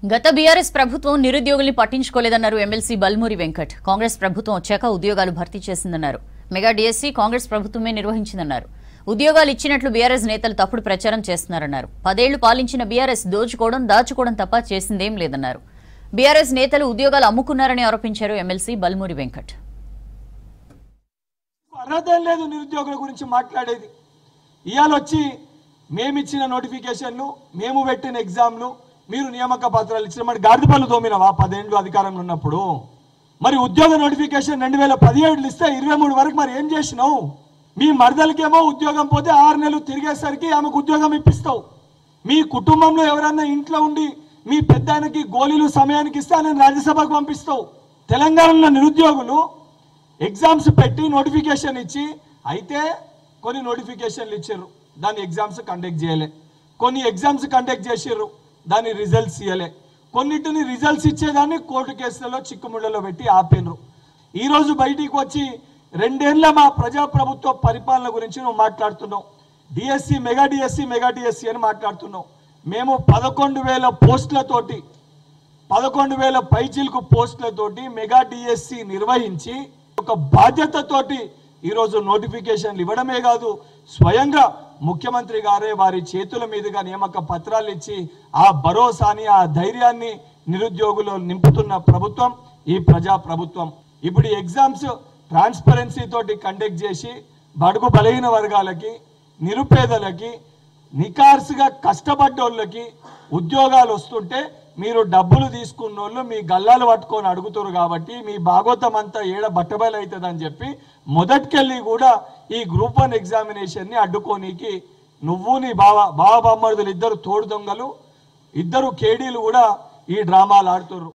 గత బీఆర్ఎస్ ప్రభుత్వం నిరుద్యోగుల్ని పట్టించుకోలేదన్నారు ఎమ్మెల్సీ బల్మూరి వెంకట్. కాంగ్రెస్ ప్రభుత్వం వచ్చాక ఉద్యోగాలు భర్తీ చేసిందన్నారు. మెగా డిఎస్సీ కాంగ్రెస్ ప్రభుత్వమే నిర్వహించిందన్నారు. ఉద్యోగాలు ఇచ్చినట్లు బీఆర్ఎస్ నేతలు తప్పుడు ప్రచారం చేస్తున్నారన్నారు. 10 ఏళ్లు పాలించిన బీఆర్ఎస్ దోచుకోవడం దాచుకోవడం తప్ప చేసిందేం లేదన్నారు. బీఆర్ఎస్ నేతలు ఉద్యోగాలు అమ్ముకున్నారని ఆరోపించారు ఎమ్మెల్సీ బల్మూరి వెంకట్. అర్హత లేదు నిరుద్యోగుల గురించి మాట్లాడేది. ఇయాల వచ్చి మేమిచ్చిన నోటిఫికేషన్లు, మేము పెట్టిన ఎగ్జామ్లు, మీరు నియామక పత్రాలు ఇచ్చిన మరి గాడిదపల్లి తోమినవా 10 ఏళ్ళు అధికారంలో ఉన్నప్పుడు? మరి ఉద్యోగ నోటిఫికేషన్ 2017 ఇస్తే 23 వరకు మరి ఏం చేసినావు? మీ మరదలకేమో ఉద్యోగం పోతే 6 నెలలు తిరిగేసరికి ఆమెకు ఉద్యోగం ఇప్పిస్తావు. మీ కుటుంబంలో ఎవరన్నా ఇంట్లో ఉండి మీ పెద్ద ఆయనకి గోళీలు సమయానికి ఇస్తే ఆయన రాజ్యసభకు పంపిస్తావు. తెలంగాణలో నిరుద్యోగులు ఎగ్జామ్స్ పెట్టి నోటిఫికేషన్ ఇచ్చి అయితే కొన్ని నోటిఫికేషన్లు ఇచ్చారు, దాని ఎగ్జామ్స్ కండక్ట్ చేయలే. కొన్ని ఎగ్జామ్స్ కండక్ట్ చేసారు, దాని రిజల్ట్స్ ఇవ్వలే. కొన్నిటిని రిజల్ట్స్ ఇచ్చేదాన్ని కోర్టు కేసులలో చిక్కుముళ్ళలో పెట్టి ఆపినరు. ఈరోజు బయటికి వచ్చి 2 ఏళ్ల మా ప్రజాప్రభుత్వ పరిపాలన గురించి నువ్వు మాట్లాడుతున్నావు. డిఎస్సి మెగా డిఎస్సి అని మాట్లాడుతున్నావు. మేము 11,000 పోస్టులతోటి 11,000 పైచిల్కు పోస్టులతోటి మెగా డిఎస్సి నిర్వహించి ఒక బాధ్యతతోటి ఈరోజు నోటిఫికేషన్లు ఇవ్వడమే కాదు, స్వయంగా ముఖ్యమంత్రి గారే వారి చేతుల మీదుగా నియామక పత్రాలు ఇచ్చి ఆ భరోసాని, ఆ ధైర్యాన్ని నిరుద్యోగులు నింపుతున్న ప్రభుత్వం ఈ ప్రజా ప్రభుత్వం. ఇప్పుడు ఎగ్జామ్స్ ట్రాన్స్పరెన్సీ తోటి కండక్ట్ చేసి బడుగు బలహీన వర్గాలకి, నిరుపేదలకి, నికార్సుగా కష్టపడ్డోళ్ళకి ఉద్యోగాలు వస్తుంటే మీరు డబ్బులు తీసుకున్నోళ్ళు మీ గల్లాలు పట్టుకొని అడుగుతారు కాబట్టి మీ భాగోతం అంతా ఏడ బట్టబయలు అవుతుందని చెప్పి మొదటికెళ్ళి కూడా ఈ గ్రూప్ 1 ఎగ్జామినేషన్ని అడ్డుకోనీకి నువ్వు నీ బావ బామ్మర్దులు ఇద్దరు తోడు దొంగలు, ఇద్దరు కేడీలు కూడా ఈ డ్రామాలు ఆడుతున్నారు.